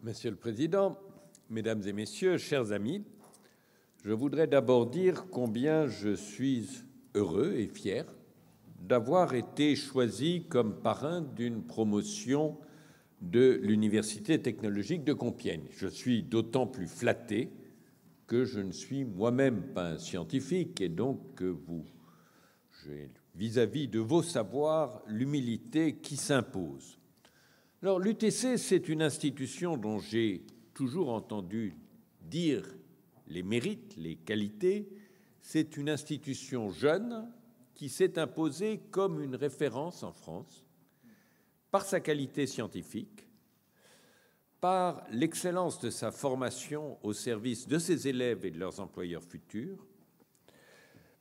Monsieur le Président, Mesdames et Messieurs, chers amis, je voudrais d'abord dire combien je suis heureux et fier d'avoir été choisi comme parrain d'une promotion de l'Université technologique de Compiègne. Je suis d'autant plus flatté que je ne suis moi-même pas un scientifique et donc que j'ai vis-à-vis de vos savoirs l'humilité qui s'impose. Alors l'UTC, c'est une institution dont j'ai toujours entendu dire les mérites, les qualités. C'est une institution jeune qui s'est imposée comme une référence en France par sa qualité scientifique, par l'excellence de sa formation au service de ses élèves et de leurs employeurs futurs,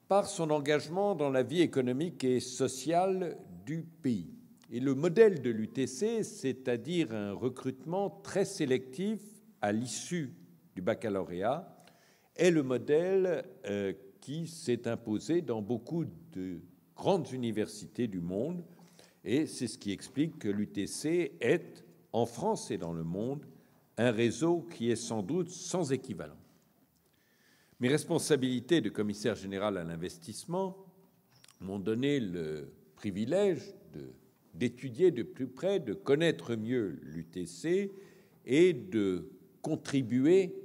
par son engagement dans la vie économique et sociale du pays. Et le modèle de l'UTC, c'est-à-dire un recrutement très sélectif à l'issue du baccalauréat, est le modèle qui s'est imposé dans beaucoup de grandes universités du monde. Et c'est ce qui explique que l'UTC est, en France et dans le monde, un réseau qui est sans doute sans équivalent. Mes responsabilités de commissaire général à l'investissement m'ont donné le privilège d'étudier de plus près, de connaître mieux l'UTC et de contribuer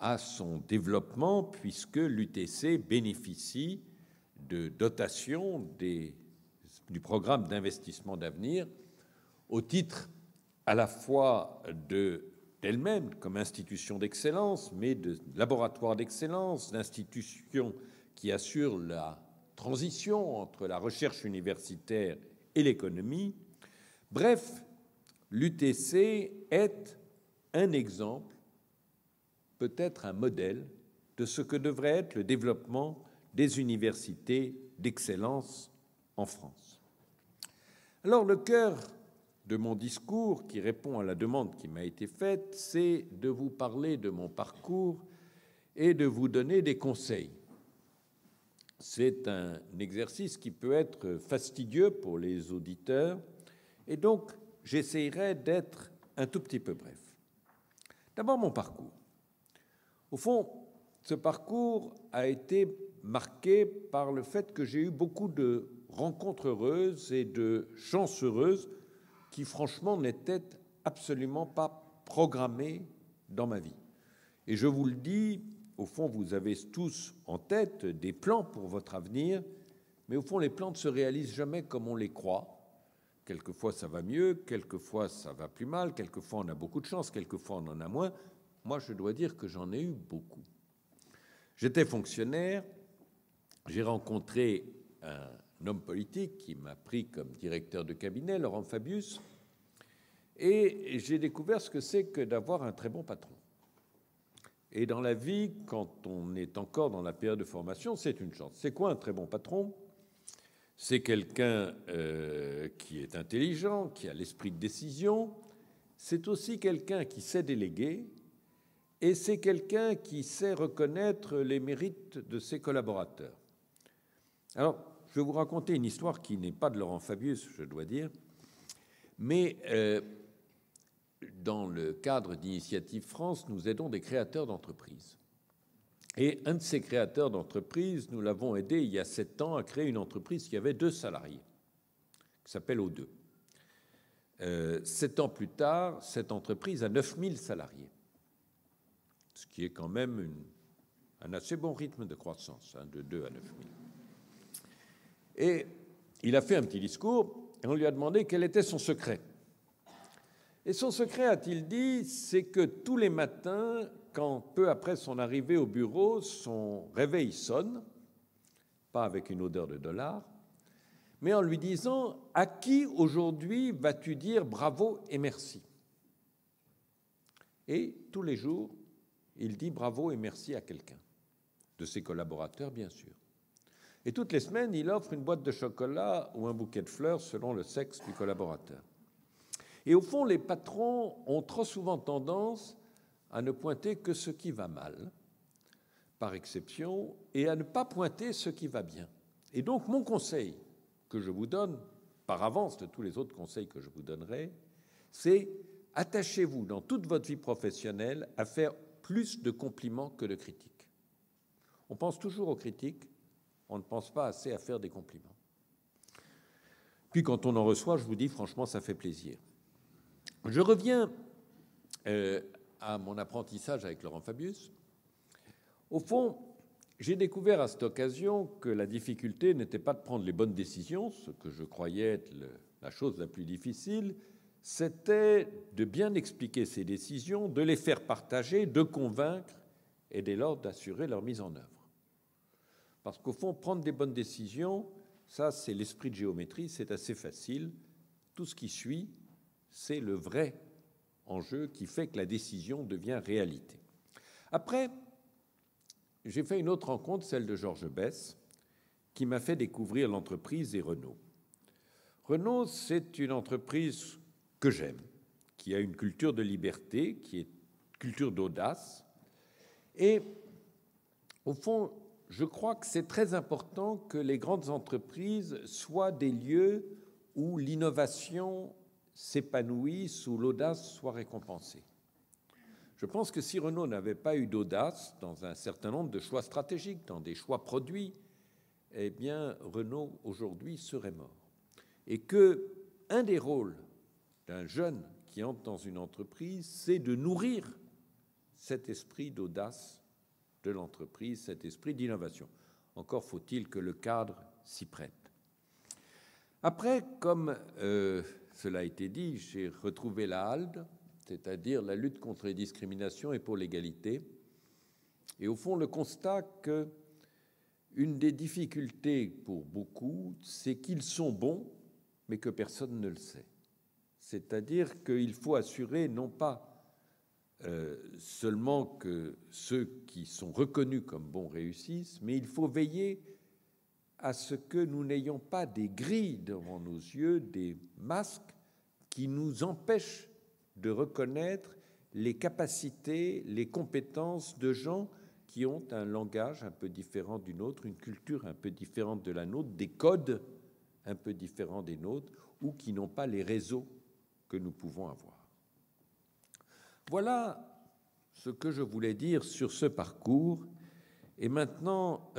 à son développement, puisque l'UTC bénéficie de dotations du programme d'investissement d'avenir au titre à la fois d'elle-même comme institution d'excellence, mais de laboratoire d'excellence, d'institution qui assure la transition entre la recherche universitaire et l'économie. Bref, l'UTC est un exemple, peut-être un modèle, de ce que devrait être le développement des universités d'excellence en France. Alors, le cœur de mon discours, qui répond à la demande qui m'a été faite, c'est de vous parler de mon parcours et de vous donner des conseils. C'est un exercice qui peut être fastidieux pour les auditeurs, et donc j'essaierai d'être un tout petit peu bref. D'abord, mon parcours. Au fond, ce parcours a été marqué par le fait que j'ai eu beaucoup de rencontres heureuses et de chances heureuses qui, franchement, n'étaient absolument pas programmées dans ma vie. Et je vous le dis, au fond, vous avez tous en tête des plans pour votre avenir, mais au fond, les plans ne se réalisent jamais comme on les croit. Quelquefois, ça va mieux, quelquefois, ça va plus mal, quelquefois, on a beaucoup de chance, quelquefois, on en a moins. Moi, je dois dire que j'en ai eu beaucoup. J'étais fonctionnaire, j'ai rencontré un homme politique qui m'a pris comme directeur de cabinet, Laurent Fabius, et j'ai découvert ce que c'est que d'avoir un très bon patron. Et dans la vie, quand on est encore dans la période de formation, c'est une chance. C'est quoi un très bon patron? C'est quelqu'un qui est intelligent, qui a l'esprit de décision. C'est aussi quelqu'un qui sait déléguer. Et c'est quelqu'un qui sait reconnaître les mérites de ses collaborateurs. Alors, je vais vous raconter une histoire qui n'est pas de Laurent Fabius, je dois dire, mais dans le cadre d'Initiative France, nous aidons des créateurs d'entreprises. Et un de ces créateurs d'entreprises, nous l'avons aidé il y a 7 ans à créer une entreprise qui avait 2 salariés, qui s'appelle O2. 7 ans plus tard, cette entreprise a 9000 salariés, ce qui est quand même un assez bon rythme de croissance, de 2 à 9000. Et il a fait un petit discours et on lui a demandé quel était son secret. Et son secret, a-t-il dit, c'est que tous les matins, quand peu après son arrivée au bureau, son réveil sonne, pas avec une odeur de dollars, mais en lui disant « À qui aujourd'hui vas-tu dire bravo et merci ?» Et tous les jours, il dit bravo et merci à quelqu'un, de ses collaborateurs, bien sûr. Et toutes les semaines, il offre une boîte de chocolat ou un bouquet de fleurs selon le sexe du collaborateur. Et au fond, les patrons ont trop souvent tendance à ne pointer que ce qui va mal, par exception, et à ne pas pointer ce qui va bien. Et donc, mon conseil que je vous donne, par avance de tous les autres conseils que je vous donnerai, c'est attachez-vous dans toute votre vie professionnelle à faire plus de compliments que de critiques. On pense toujours aux critiques, on ne pense pas assez à faire des compliments. Puis quand on en reçoit, je vous dis franchement, ça fait plaisir. Je reviens à mon apprentissage avec Laurent Fabius. Au fond, j'ai découvert à cette occasion que la difficulté n'était pas de prendre les bonnes décisions, ce que je croyais être la chose la plus difficile, c'était de bien expliquer ces décisions, de les faire partager, de convaincre et dès lors d'assurer leur mise en œuvre. Parce qu'au fond, prendre des bonnes décisions, ça c'est l'esprit de géométrie, c'est assez facile. Tout ce qui suit, c'est le vrai enjeu qui fait que la décision devient réalité. Après, j'ai fait une autre rencontre, celle de Georges Besse, qui m'a fait découvrir l'entreprise et Renault. Renault, c'est une entreprise que j'aime, qui a une culture de liberté, qui est une culture d'audace. Et au fond, je crois que c'est très important que les grandes entreprises soient des lieux où l'innovation s'épanouisse, où l'audace soit récompensée. Je pense que si Renault n'avait pas eu d'audace dans un certain nombre de choix stratégiques, dans des choix produits, eh bien, Renault, aujourd'hui, serait mort. Et qu'un des rôles d'un jeune qui entre dans une entreprise, c'est de nourrir cet esprit d'audace de l'entreprise, cet esprit d'innovation. Encore faut-il que le cadre s'y prête. Après, comme cela a été dit, j'ai retrouvé la HALD, c'est-à-dire la lutte contre les discriminations et pour l'égalité. Et au fond, le constat qu'une des difficultés pour beaucoup, c'est qu'ils sont bons, mais que personne ne le sait. C'est-à-dire qu'il faut assurer non pas seulement que ceux qui sont reconnus comme bons réussissent, mais il faut veiller à ce que nous n'ayons pas des grilles devant nos yeux, des masques qui nous empêchent de reconnaître les capacités, les compétences de gens qui ont un langage un peu différent du nôtre, une culture un peu différente de la nôtre, des codes un peu différents des nôtres, ou qui n'ont pas les réseaux que nous pouvons avoir. Voilà ce que je voulais dire sur ce parcours. Et maintenant,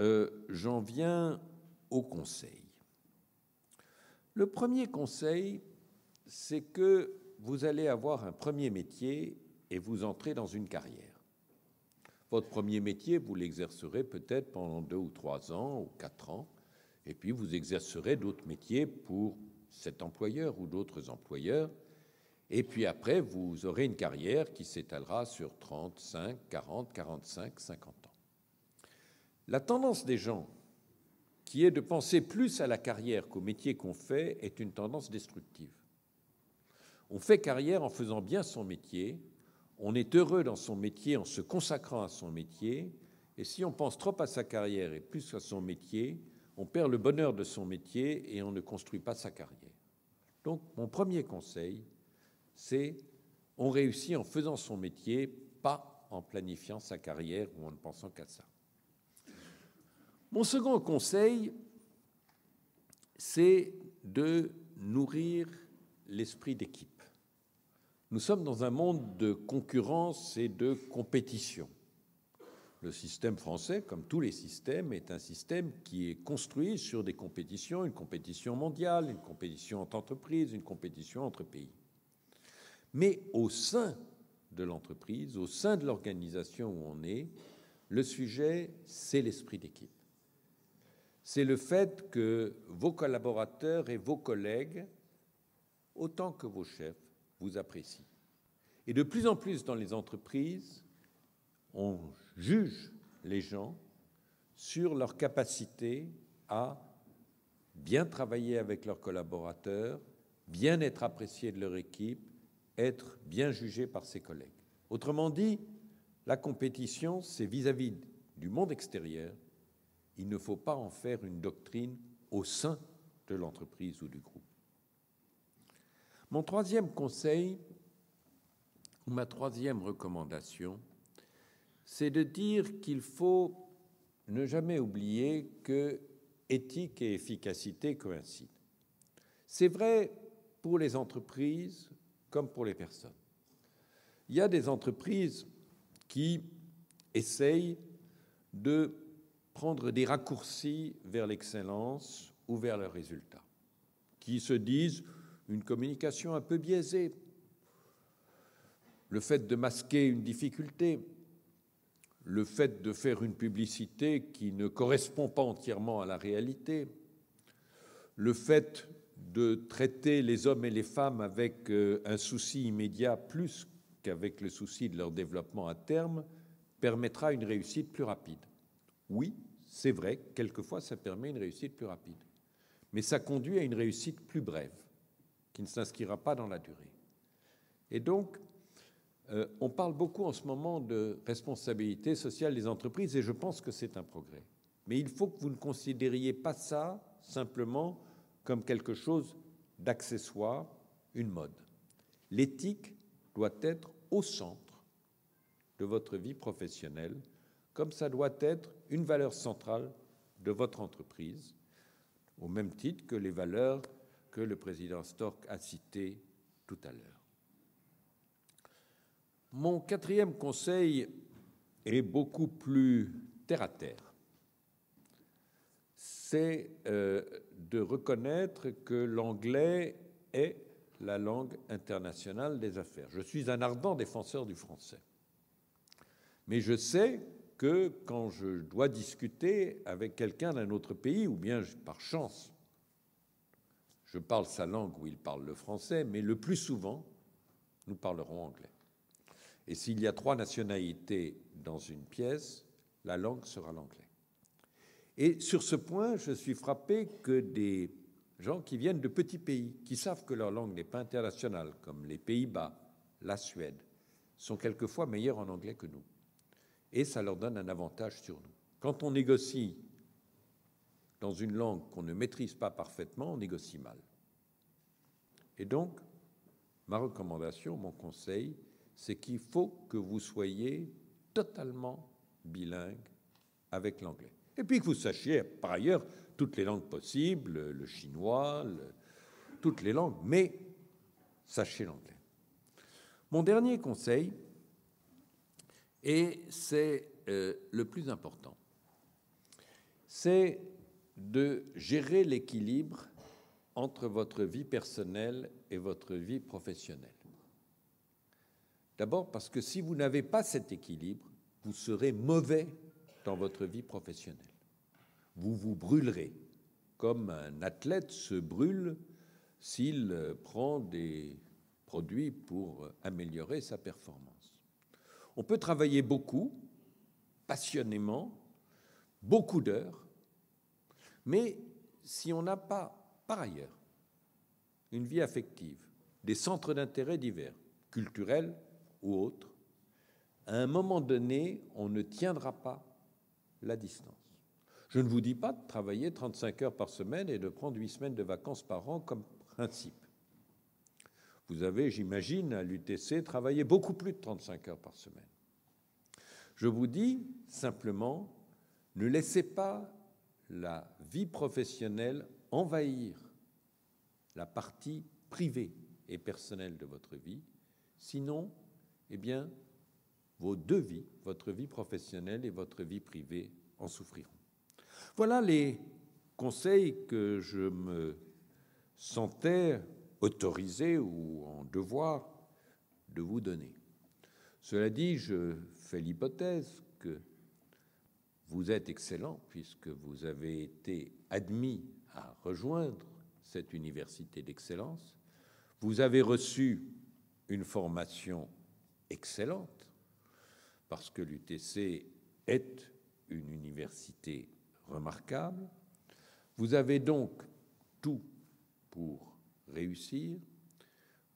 j'en viens au conseil. Le premier conseil, c'est que vous allez avoir un premier métier et vous entrez dans une carrière. Votre premier métier, vous l'exercerez peut-être pendant 2 ou 3 ans ou 4 ans, et puis vous exercerez d'autres métiers pour cet employeur ou d'autres employeurs. Et puis après, vous aurez une carrière qui s'étalera sur 35, 40, 45, 50 ans. La tendance des gens, qui est de penser plus à la carrière qu'au métier qu'on fait, est une tendance destructive. On fait carrière en faisant bien son métier, on est heureux dans son métier en se consacrant à son métier, et si on pense trop à sa carrière et plus à son métier, on perd le bonheur de son métier et on ne construit pas sa carrière. Donc, mon premier conseil, c'est on réussit en faisant son métier, pas en planifiant sa carrière ou en ne pensant qu'à ça. Mon second conseil, c'est de nourrir l'esprit d'équipe. Nous sommes dans un monde de concurrence et de compétition. Le système français, comme tous les systèmes, est un système qui est construit sur des compétitions, une compétition mondiale, une compétition entre entreprises, une compétition entre pays. Mais au sein de l'entreprise, au sein de l'organisation où on est, le sujet, c'est l'esprit d'équipe. C'est le fait que vos collaborateurs et vos collègues, autant que vos chefs, vous apprécient. Et de plus en plus dans les entreprises, on juge les gens sur leur capacité à bien travailler avec leurs collaborateurs, bien être appréciés de leur équipe, être bien jugé par ses collègues. Autrement dit, la compétition, c'est vis-à-vis du monde extérieur. Il ne faut pas en faire une doctrine au sein de l'entreprise ou du groupe. Mon troisième conseil, ou ma troisième recommandation, c'est de dire qu'il faut ne jamais oublier que éthique et efficacité coïncident. C'est vrai pour les entreprises comme pour les personnes. Il y a des entreprises qui essayent de prendre des raccourcis vers l'excellence ou vers le résultat, qui se disent une communication un peu biaisée, le fait de masquer une difficulté, le fait de faire une publicité qui ne correspond pas entièrement à la réalité, le fait de traiter les hommes et les femmes avec un souci immédiat plus qu'avec le souci de leur développement à terme, permettra une réussite plus rapide. Oui, c'est vrai, quelquefois ça permet une réussite plus rapide, mais ça conduit à une réussite plus brève, qui ne s'inscrira pas dans la durée. Et donc, on parle beaucoup en ce moment de responsabilité sociale des entreprises, et je pense que c'est un progrès. Mais il faut que vous ne considériez pas ça simplement comme quelque chose d'accessoire, une mode. L'éthique doit être au centre de votre vie professionnelle, comme ça doit être une valeur centrale de votre entreprise, au même titre que les valeurs que le président Storck a citées tout à l'heure. Mon quatrième conseil est beaucoup plus terre-à-terre. C'est de reconnaître que l'anglais est la langue internationale des affaires. Je suis un ardent défenseur du français. Mais je sais que quand je dois discuter avec quelqu'un d'un autre pays, ou bien par chance, je parle sa langue où il parle le français, mais le plus souvent, nous parlerons anglais. Et s'il y a 3 nationalités dans une pièce, la langue sera l'anglais. Et sur ce point, je suis frappé que des gens qui viennent de petits pays, qui savent que leur langue n'est pas internationale, comme les Pays-Bas, la Suède, sont quelquefois meilleurs en anglais que nous. Et ça leur donne un avantage sur nous. Quand on négocie dans une langue qu'on ne maîtrise pas parfaitement, on négocie mal. Et donc, ma recommandation, mon conseil, c'est qu'il faut que vous soyez totalement bilingue avec l'anglais. Et puis que vous sachiez, par ailleurs, toutes les langues possibles, le chinois, toutes les langues, mais sachez l'anglais. Mon dernier conseil, et c'est le plus important, c'est de gérer l'équilibre entre votre vie personnelle et votre vie professionnelle. D'abord parce que si vous n'avez pas cet équilibre, vous serez mauvais dans votre vie professionnelle. Vous vous brûlerez, comme un athlète se brûle s'il prend des produits pour améliorer sa performance. On peut travailler beaucoup, passionnément, beaucoup d'heures, mais si on n'a pas, par ailleurs, une vie affective, des centres d'intérêt divers, culturels ou autres, à un moment donné, on ne tiendra pas la distance. Je ne vous dis pas de travailler 35 heures par semaine et de prendre 8 semaines de vacances par an comme principe. Vous avez, j'imagine, à l'UTC, travaillé beaucoup plus de 35 heures par semaine. Je vous dis simplement, ne laissez pas la vie professionnelle envahir la partie privée et personnelle de votre vie, sinon, eh bien, vos 2 vies, votre vie professionnelle et votre vie privée, en souffriront. Voilà les conseils que je me sentais autorisé ou en devoir de vous donner. Cela dit, je fais l'hypothèse que vous êtes excellent puisque vous avez été admis à rejoindre cette université d'excellence. Vous avez reçu une formation excellente parce que l'UTC est une université remarquable. Vous avez donc tout pour réussir.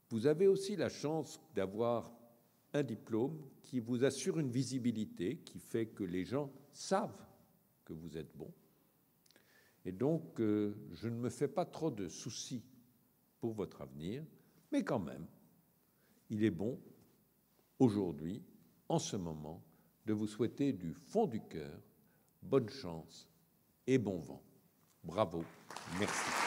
Vous avez aussi la chance d'avoir un diplôme qui vous assure une visibilité qui fait que les gens savent que vous êtes bon. Et donc, je ne me fais pas trop de soucis pour votre avenir, mais quand même, il est bon, aujourd'hui, en ce moment, de vous souhaiter du fond du cœur bonne chance et bon vent. Bravo, merci.